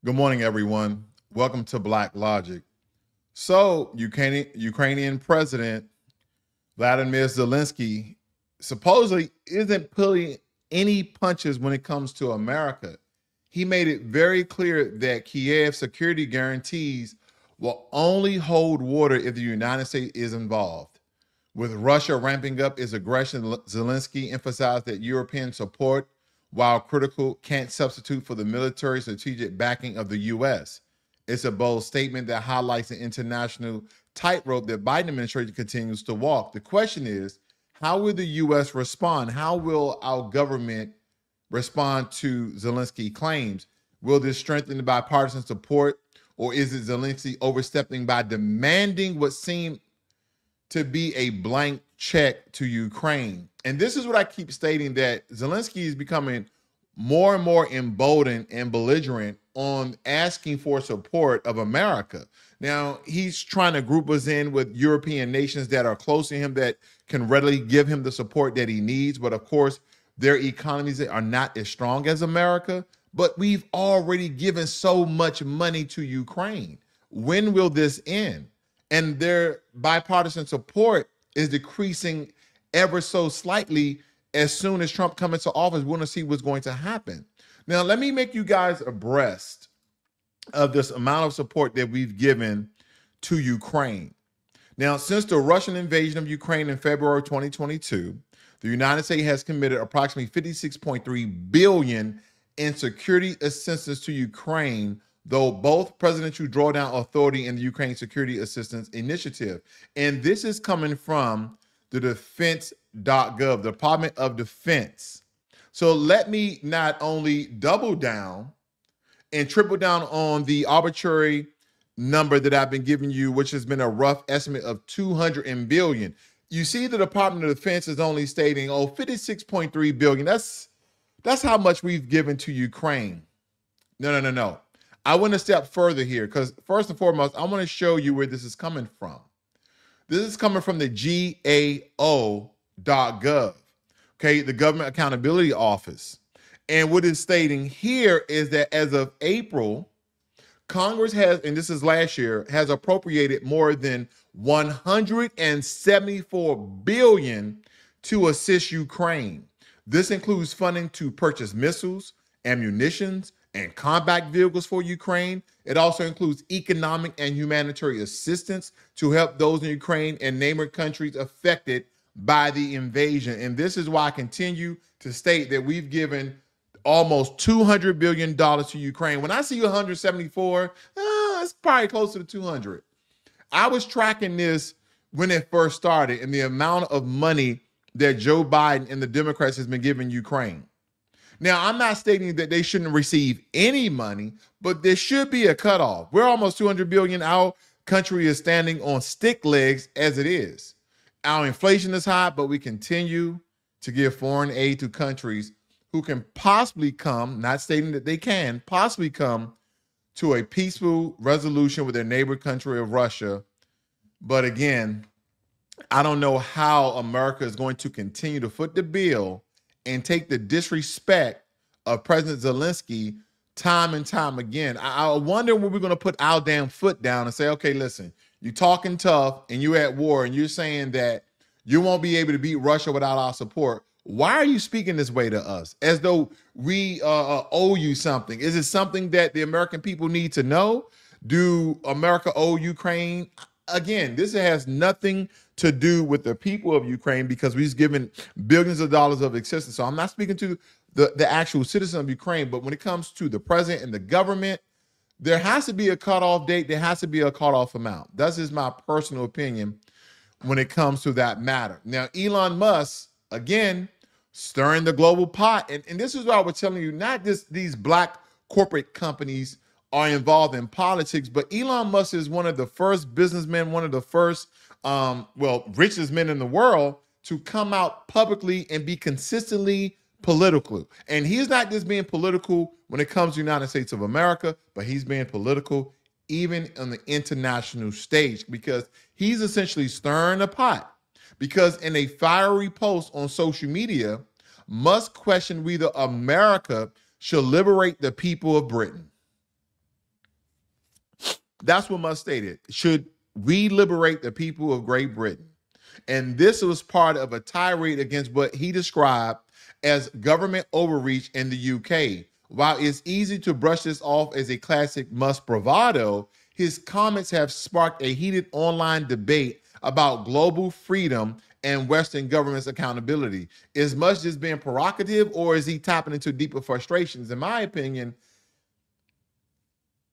Good morning, everyone. Welcome to Blacklogic. So, Ukrainian President Vladimir Zelensky supposedly isn't pulling any punches when it comes to America. He made it very clear that Kyiv security guarantees will only hold water if the United States is involved. With Russia ramping up its aggression, Zelensky emphasized that European support, while critical, can't substitute for the military strategic backing of the U.S. It's a bold statement that highlights the international tightrope that Biden administration continues to walk. The question is, how will the U.S. respond? How will our government respond to Zelensky claims? Will this strengthen the bipartisan support, or is it Zelensky overstepping by demanding what seemed to be a blank check to Ukraine? And this is what I keep stating, that Zelensky is becoming more and more emboldened and belligerent on asking for support of America. Now, he's trying to group us in with European nations that are close to him that can readily give him the support that he needs. But of course, their economies are not as strong as America. But we've already given so much money to Ukraine. When will this end? And their bipartisan support is decreasing ever so slightly. As soon as Trump comes into office, we want to see what's going to happen. Now, let me make you guys abreast of this amount of support that we've given to Ukraine. Now, since the Russian invasion of Ukraine in February 2022, the United States has committed approximately $56.3 billion in security assistance to Ukraine, though both presidential drawdown authority and the Ukraine Security Assistance Initiative. And this is coming from the defense.gov, the Department of Defense. So let me not only double down and triple down on the arbitrary number that I've been giving you, which has been a rough estimate of 200 billion. You see, the Department of Defense is only stating, 56.3 billion. That's how much we've given to Ukraine. No. I went a step further here because first and foremost, I want to show you where this is coming from. This is coming from the GAO.gov, okay, the Government Accountability Office. And what it's stating here is that as of April, Congress has, and this is last year, has appropriated more than 174 billion to assist Ukraine. This includes funding to purchase missiles, ammunitions, and combat vehicles for Ukraine. It also includes economic and humanitarian assistance to help those in Ukraine and neighboring countries affected by the invasion. And this is why I continue to state that we've given almost $200 billion to Ukraine. When I see 174, it's probably closer to 200. I was tracking this when it first started and the amount of money that Joe Biden and the Democrats has been giving Ukraine. Now, I'm not stating that they shouldn't receive any money, but there should be a cutoff. We're almost 200 billion. Our country is standing on stick legs as it is. Our inflation is high, but we continue to give foreign aid to countries who can possibly come, not stating that they can, possibly come to a peaceful resolution with their neighbor country of Russia. But again, I don't know how America is going to continue to foot the bill and take the disrespect of President Zelensky time and time again. I wonder when we're going to put our damn foot down and say, okay, listen, you're talking tough and you're at war and you're saying that you won't be able to beat Russia without our support. Why are you speaking this way to us as though we owe you something? Is it something that the American people need to know? Do America owe Ukraine? Again, this has nothing to do with the people of Ukraine because we've given billions of dollars of assistance. So I'm not speaking to the actual citizen of Ukraine, but when it comes to the president and the government, there has to be a cutoff date. There has to be a cutoff amount. That's just my personal opinion when it comes to that matter. Now, Elon Musk, again, stirring the global pot. And this is what I was telling you, not just these black corporate companies are involved in politics, but Elon Musk is one of the first businessmen, one of the first, richest men in the world to come out publicly and be consistently political. And he's not just being political when it comes to the United States of America, but he's being political even on the international stage because he's essentially stirring the pot. Because in a fiery post on social media, Musk questioned whether America should liberate the people of Britain. That's what Musk stated. Should we liberate the people of Great Britain? And this was part of a tirade against what he described as government overreach in the UK. While it's easy to brush this off as a classic Musk bravado, his comments have sparked a heated online debate about global freedom and Western government's accountability. Is Musk just being provocative, or is he tapping into deeper frustrations? In my opinion,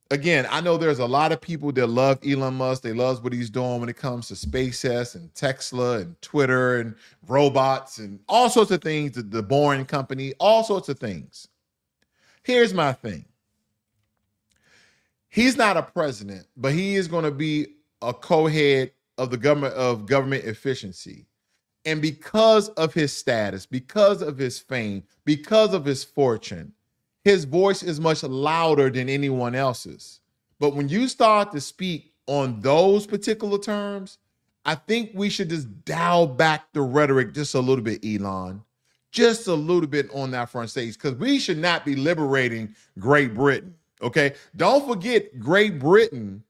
again, I know there's a lot of people that love Elon Musk. They love what he's doing when it comes to SpaceX and Tesla and Twitter and robots and all sorts of things, the Boring Company, all sorts of things. Here's my thing. He's not a president, but he is going to be a co-head of the government efficiency. And because of his status, because of his fame, because of his fortune, his voice is much louder than anyone else's. But when you start to speak on those particular terms, I think we should just dial back the rhetoric just a little bit, Elon. Just a little bit on that front stage, because we should not be liberating Great Britain, okay? Don't forget Great Britain,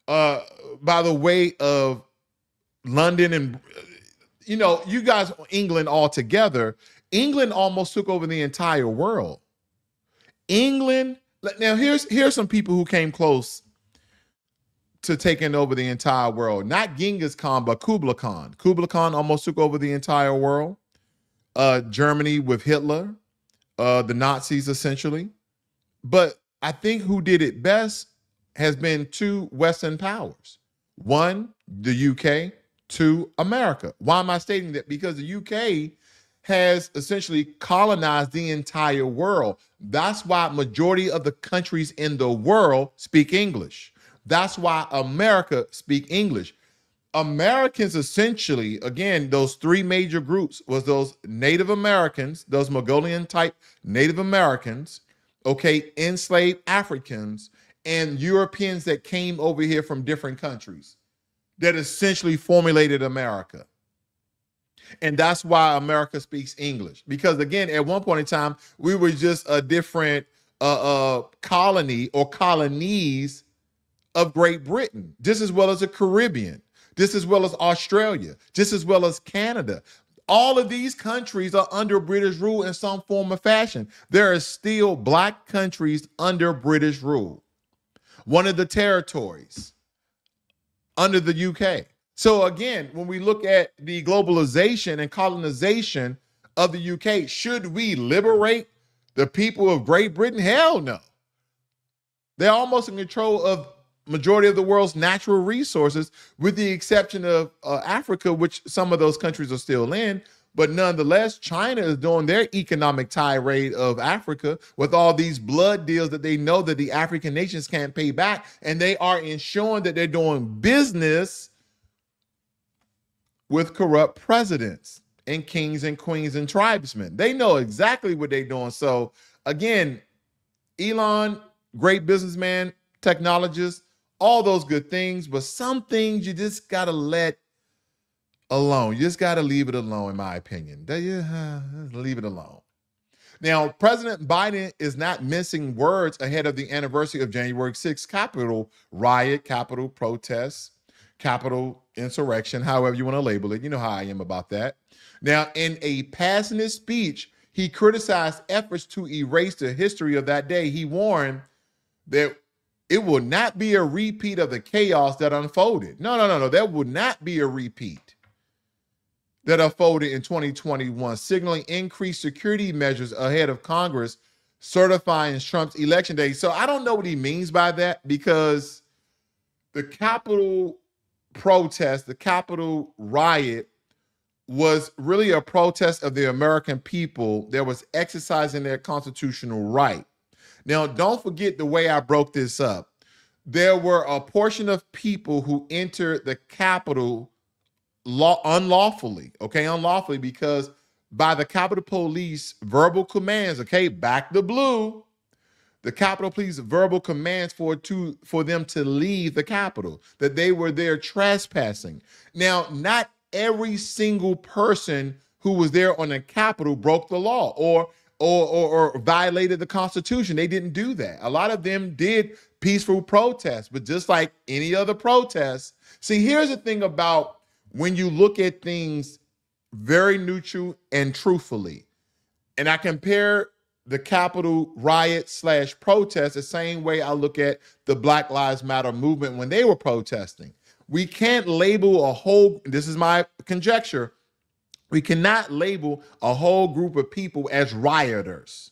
by the way of London and, you guys, England all together, England almost took over the entire world. England, now here's some people who came close to taking over the entire world. Not Genghis Khan, but Kublai Khan. Kublai Khan almost took over the entire world. Germany with Hitler, the Nazis essentially. But I think who did it best has been two Western powers. One, the UK, two, America. Why am I stating that? Because the UK has essentially colonized the entire world. That's why majority of the countries in the world speak English. That's why America speak English. Americans essentially, again, those three major groups was those Native Americans, those Mongolian type Native Americans, okay, enslaved Africans, and Europeans that came over here from different countries that essentially formulated America. And that's why America speaks English. Because again, at one point in time, we were just a different colony or colonies of Great Britain, just as well as the Caribbean, just as well as Australia, just as well as Canada. All of these countries are under British rule in some form or fashion. There are still black countries under British rule. One of the territories under the UK. So again, when we look at the globalization and colonization of the UK, should we liberate the people of Great Britain? Hell no. They're almost in control of majority of the world's natural resources, with the exception of Africa, which some of those countries are still in. But nonetheless, China is doing their economic tirade of Africa with all these blood deals that they know that the African nations can't pay back. And they are ensuring that they're doing business with corrupt presidents and kings and queens and tribesmen. They know exactly what they're doing. So again, Elon, great businessman, technologist, all those good things, but some things you just got to let alone. You just got to leave it alone, in my opinion. Leave it alone. Now, President Biden is not mincing words ahead of the anniversary of January 6th Capitol riot, Capitol protests, Capitol insurrection, however you want to label it. You know how I am about that. Now, in a passionate speech, he criticized efforts to erase the history of that day. He warned that it will not be a repeat of the chaos that unfolded. No. There will not be a repeat that unfolded in 2021, signaling increased security measures ahead of Congress certifying Trump's election day. So I don't know what he means by that, because the Capitol protest, the Capitol riot, was really a protest of the American people that was exercising their constitutional right. Now, don't forget the way I broke this up. There were a portion of people who entered the Capitol unlawfully, because by the Capitol Police verbal commands, back the blue, the Capitol Police verbal commands for them to leave the Capitol, that they were there trespassing. Now, not every single person who was there on the Capitol broke the law, or or violated the Constitution. They didn't do that. A lot of them did peaceful protests, but just like any other protest. See, here's the thing about when you look at things very neutral and truthfully, and I compare the Capitol riot / protest the same way I look at the Black Lives Matter movement when they were protesting. We can't label a whole, this is my conjecture, we cannot label a whole group of people as rioters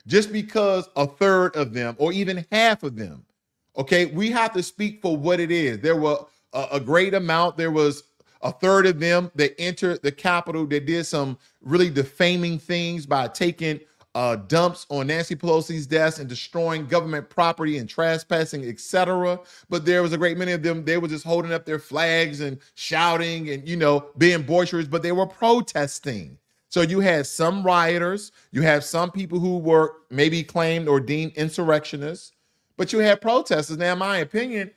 just because a third of them or even half of them, okay? We have to speak for what it is. There were a great amount. There was a third of them that entered the Capitol that did some really defaming things by taking dumps on Nancy Pelosi's desk and destroying government property and trespassing, etc. But there was a great many of them, they were just holding up their flags and shouting and, you know, being boisterous, but they were protesting. So you had some rioters, you have some people who were maybe claimed or deemed insurrectionists, but you had protesters. Now, in my opinion,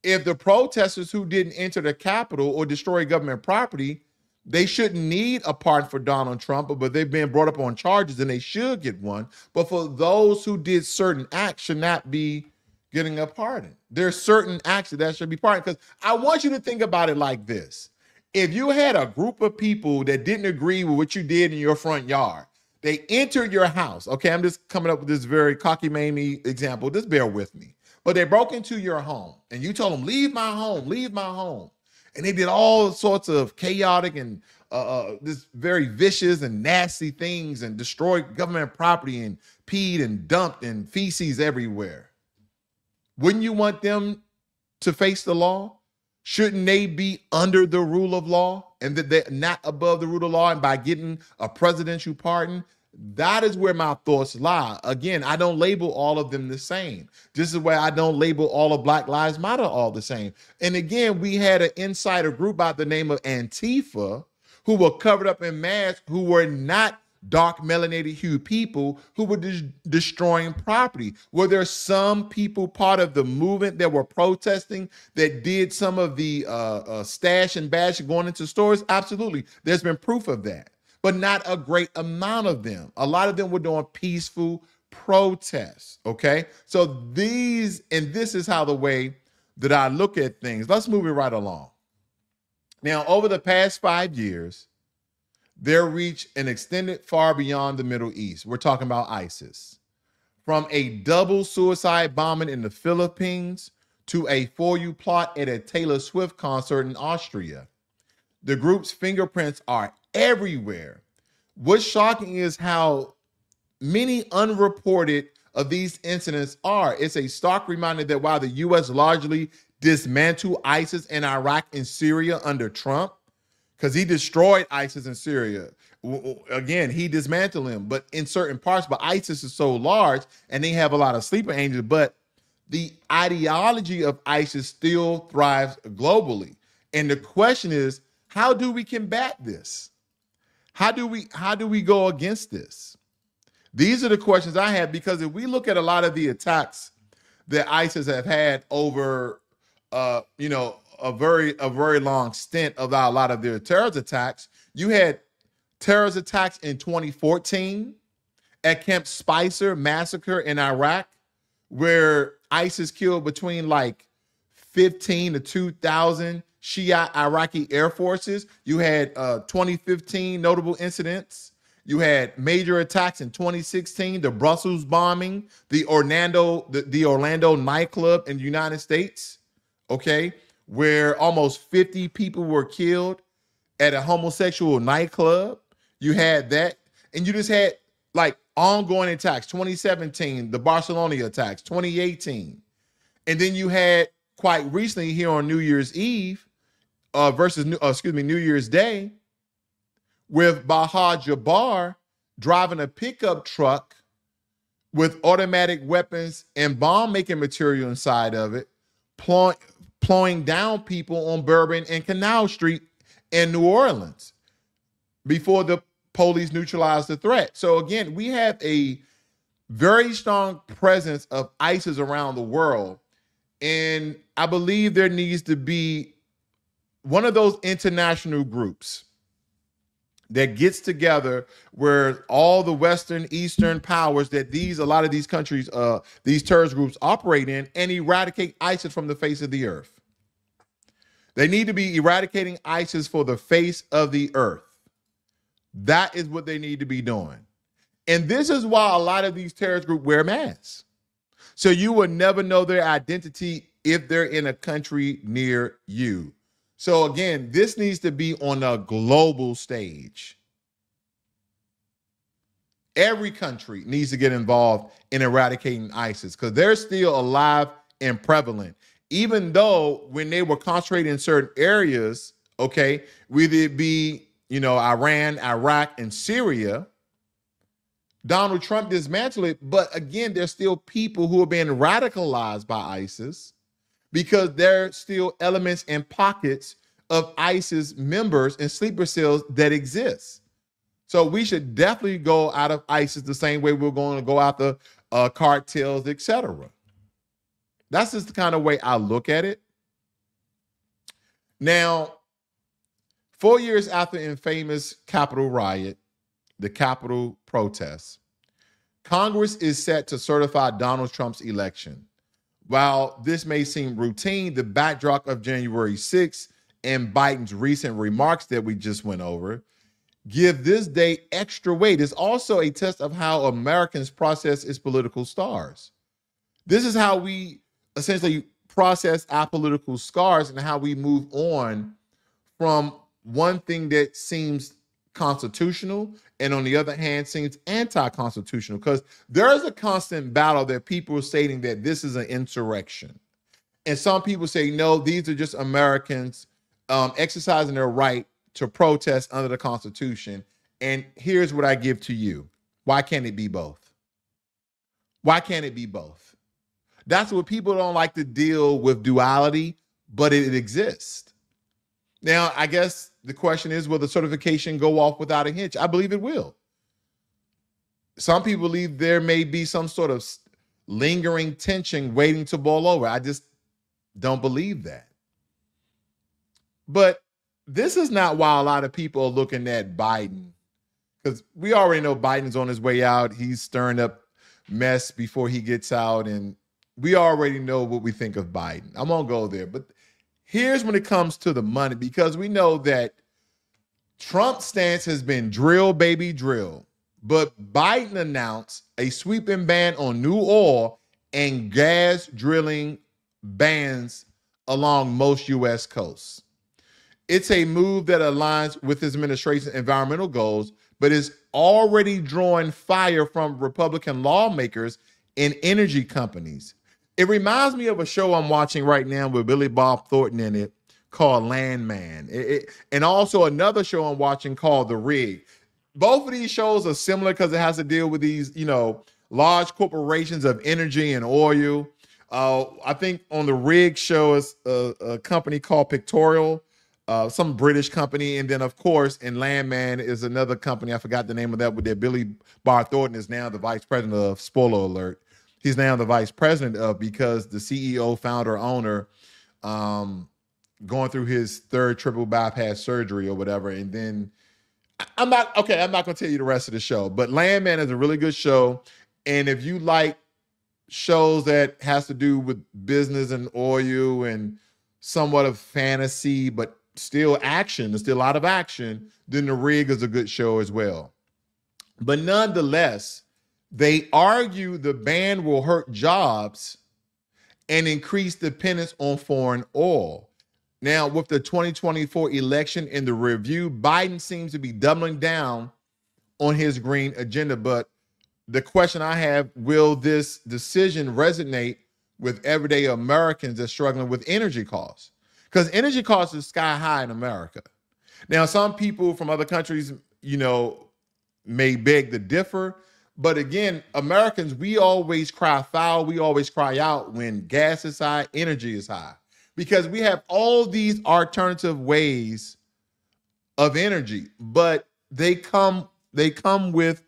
if the protesters who didn't enter the Capitol or destroy government property, they shouldn't need a pardon for Donald Trump, but they've been brought up on charges and they should get one. But for those who did certain acts should not be getting a pardon. There's certain acts that should be pardoned, because I want you to think about it like this. If you had a group of people that didn't agree with what you did in your front yard, they entered your house. Okay, I'm just coming up with this very cockamamie example. Just bear with me. But they broke into your home and you told them, leave my home, leave my home. And they did all sorts of chaotic and this very vicious and nasty things and destroyed government property and peed and dumped and feces everywhere. Wouldn't you want them to face the law? Shouldn't they be under the rule of law and that they're not above the rule of law? And by getting a presidential pardon, that is where my thoughts lie. Again, I don't label all of them the same. This is where I don't label all of Black Lives Matter all the same. And again, we had an insider group by the name of Antifa who were covered up in masks, who were not dark melanated hue people, who were destroying property. Were there some people part of the movement that were protesting that did some of the stash and bash going into stores? Absolutely. There's been proof of that. But not a great amount of them. A lot of them were doing peaceful protests, okay? So this is how the way that I look at things. Let's move it right along. Now, over the past 5 years, their reach and extended far beyond the Middle East. We're talking about ISIS. From a double suicide bombing in the Philippines to a for-you plot at a Taylor Swift concert in Austria. The group's fingerprints are everywhere. What's shocking is how many unreported of these incidents are. It's a stark reminder that while the U.S. largely dismantled ISIS in Iraq and Syria under Trump, because he destroyed ISIS in Syria. Again, he dismantled them, but in certain parts, but ISIS is so large and they have a lot of sleeper angels, but the ideology of ISIS still thrives globally. And the question is, how do we combat this? How do we go against this? These are the questions I have, because if we look at a lot of the attacks that ISIS have had over, a very long stint of a lot of their terrorist attacks. You had terrorist attacks in 2014 at Camp Spicer massacre in Iraq, where ISIS killed between like 15 to 2,000 Shia Iraqi air forces. You had 2015 notable incidents. You had major attacks in 2016, the Brussels bombing, the Orlando nightclub in the United States, okay, where almost 50 people were killed at a homosexual nightclub. You had that, and you just had like ongoing attacks, 2017, the Barcelona attacks, 2018. And then you had quite recently here on New Year's Eve New Year's Day, with Baha Jabbar driving a pickup truck with automatic weapons and bomb-making material inside of it, plowing down people on Bourbon and Canal Street in New Orleans before the police neutralized the threat. So again, we have a very strong presence of ISIS around the world. And I believe there needs to be one of those international groups that gets together where all the Western, Eastern powers that a lot of these countries, these terrorist groups operate in, and eradicate ISIS from the face of the earth. They need to be eradicating ISIS for the face of the earth. That is what they need to be doing. And this is why a lot of these terrorist groups wear masks. So you will never know their identity if they're in a country near you. So again, this needs to be on a global stage. Every country needs to get involved in eradicating ISIS because they're still alive and prevalent. Even though when they were concentrated in certain areas, okay, whether it be, Iran, Iraq, and Syria, Donald Trump dismantled it. But again, there's still people who are being radicalized by ISIS because there are still elements and pockets of ISIS members and sleeper cells that exist. So we should definitely go out of ISIS the same way we're going to go out the cartels, etc. That's just the kind of way I look at it. Now, 4 years after infamous Capitol riot, the Capitol protests, Congress is set to certify Donald Trump's election. While this may seem routine, the backdrop of January 6th and Biden's recent remarks that we just went over give this day extra weight. It's also a test of how Americans process its political stars. This is how we essentially process our political scars and how we move on from one thing that seems constitutional and on the other hand seems anti-constitutional, because there is a constant battle that people are stating that this is an insurrection. And some people say, no, these are just Americans exercising their right to protest under the Constitution. And here's what I give to you. Why can't it be both? Why can't it be both? That's what people don't like to deal with duality, but it exists. Now, I guess the question is, will the certification go off without a hitch? I believe it will. Some people believe there may be some sort of lingering tension waiting to boil over. I just don't believe that. But this is not why a lot of people are looking at Biden, because we already know Biden's on his way out. He's stirring up mess before he gets out, and we already know what we think of Biden. I'm going to go there. But here's when it comes to the money, because we know that Trump's stance has been drill, baby, drill. But Biden announced a sweeping ban on new oil and gas drilling bans along most U.S. coasts. It's a move that aligns with his administration's environmental goals, but is already drawing fire from Republican lawmakers and energy companies. It reminds me of a show I'm watching right now with Billy Bob Thornton in it called Landman. And also another show I'm watching called The Rig. Both of these shows are similar because it has to deal with these, large corporations of energy and oil. I think on The Rig show is a company called Pictorial, some British company. And then, of course, in Landman is another company. I forgot the name of that, but that Billy Bob Thornton is now the vice president of. Spoiler alert. He's now the vice president of, because the CEO, founder, owner, going through his third triple bypass surgery or whatever. And then I'm not going to tell you the rest of the show, but Landman is a really good show. And if you like shows that has to do with business and oil and somewhat of fantasy, but still action, there's still a lot of action, then The Rig is a good show as well. But nonetheless, they argue the ban will hurt jobs and increase dependence on foreign oil. Now, with the 2024 election in the review, Biden seems to be doubling down on his green agenda. But the question I have, will this decision resonate with everyday Americans that's struggling with energy costs? Because energy costs are sky high in America. Now, some people from other countries, may beg to differ. But again, Americans, we always cry foul. We always cry out when gas is high, energy is high, because we have all these alternative ways of energy, but they come with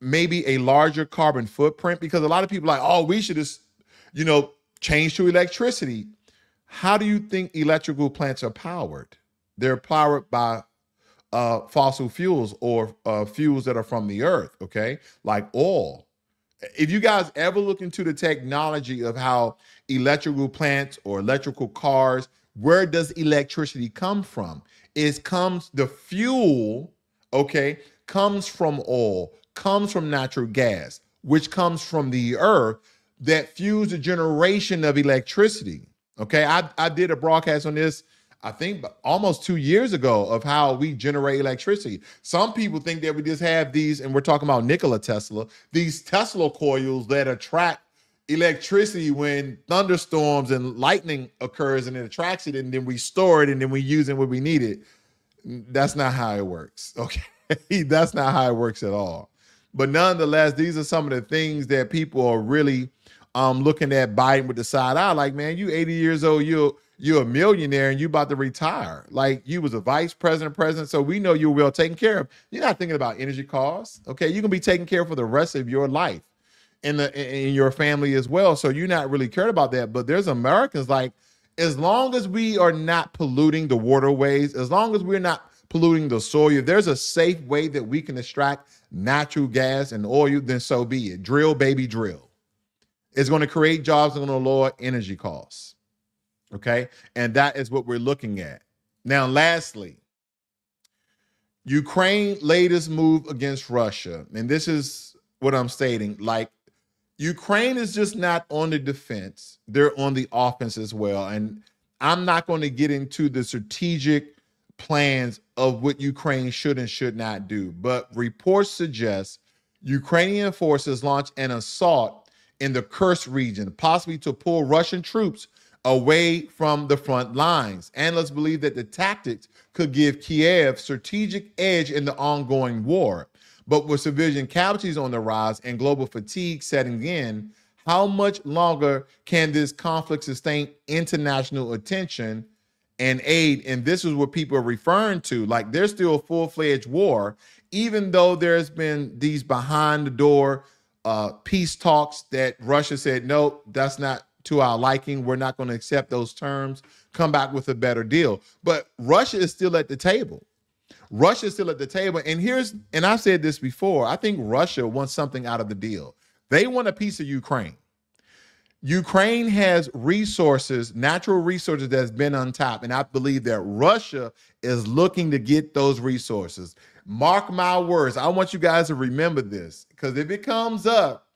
maybe a larger carbon footprint, because a lot of people are like, oh, we should just, change to electricity. How do you think electrical plants are powered? They're powered by fossil fuels or fuels that are from the earth, okay? Like oil. If you guys ever look into the technology of how electrical plants or electrical cars, where does electricity come from? The fuel, okay, comes from oil, comes from natural gas, which comes from the earth that fuels the generation of electricity. Okay, I did a broadcast on this, I think almost 2 years ago, of how we generate electricity. Some people think that we just have these, and we're talking about Nikola Tesla, these Tesla coils that attract electricity when thunderstorms and lightning occurs, and it attracts it, and then we store it, and then we use it when we need it. That's not how it works. Okay. That's not how it works at all. But nonetheless, these are some of the things that people are really looking at Biden with the side eye. Like, man, you 80 years old, you're a millionaire and you about to retire. Like, you was a vice president, so we know you're well taken care of. You're not thinking about energy costs. Okay. You're gonna be taken care of for the rest of your life in your family as well. So you're not really cared about that. But there's Americans like, as long as we are not polluting the waterways, as long as we're not polluting the soil, if there's a safe way that we can extract natural gas and oil, then so be it. Drill, baby, drill. It's going to create jobs and going to lower energy costs. Okay. And that is what we're looking at. Now, lastly, Ukraine latest move against Russia. And this is what I'm stating. Like, Ukraine is just not on the defense. They're on the offense as well. And I'm not going to get into the strategic plans of what Ukraine should and should not do. But reports suggest Ukrainian forces launched an assault in the Kursk region, possibly to pull Russian troops away from the front lines. Analysts believe that the tactics could give Kyiv strategic edge in the ongoing war. But with civilian casualties on the rise and global fatigue setting in, how much longer can this conflict sustain international attention and aid? And this is what people are referring to. Like, there's still a full-fledged war, even though there's been these behind the door peace talks that Russia said, no, that's not to our liking. We're not going to accept those terms. Come back with a better deal. But Russia is still at the table. Russia is still at the table. And I've said this before, I think Russia wants something out of the deal. They want a piece of Ukraine. Ukraine has resources, natural resources that's been untapped. And I believe that Russia is looking to get those resources. Mark my words. I want you guys to remember this, because if it comes up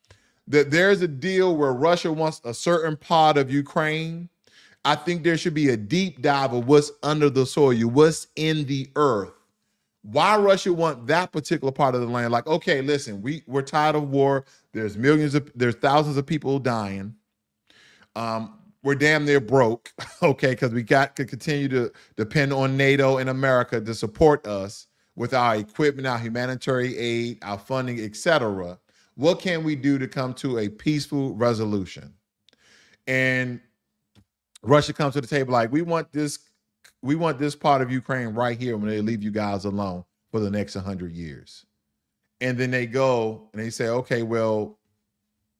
that there's a deal where Russia wants a certain part of Ukraine, I think there should be a deep dive of what's under the soil, what's in the earth. Why Russia want that particular part of the land? Like, okay, listen, we're tired of war. There's thousands of people dying. We're damn near broke, okay, because we got to continue to depend on NATO and America to support us with our equipment, our humanitarian aid, our funding, etc. What can we do to come to a peaceful resolution? And Russia comes to the table like, we want this part of Ukraine right here when they leave you guys alone for the next 100 years. And then they go and they say, okay, well,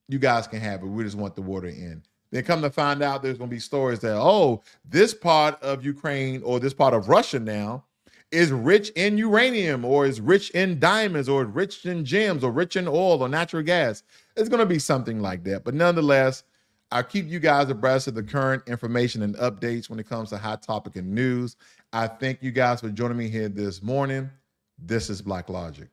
you guys can have it. We just want the war to end. Then come to find out there's going to be stories that, oh, this part of Ukraine or this part of Russia now is rich in uranium or is rich in diamonds or rich in gems or rich in oil or natural gas. It's going to be something like that. But nonetheless, I'll keep you guys abreast of the current information and updates when it comes to hot topic and news. I thank you guys for joining me here this morning. This is Blacklogic.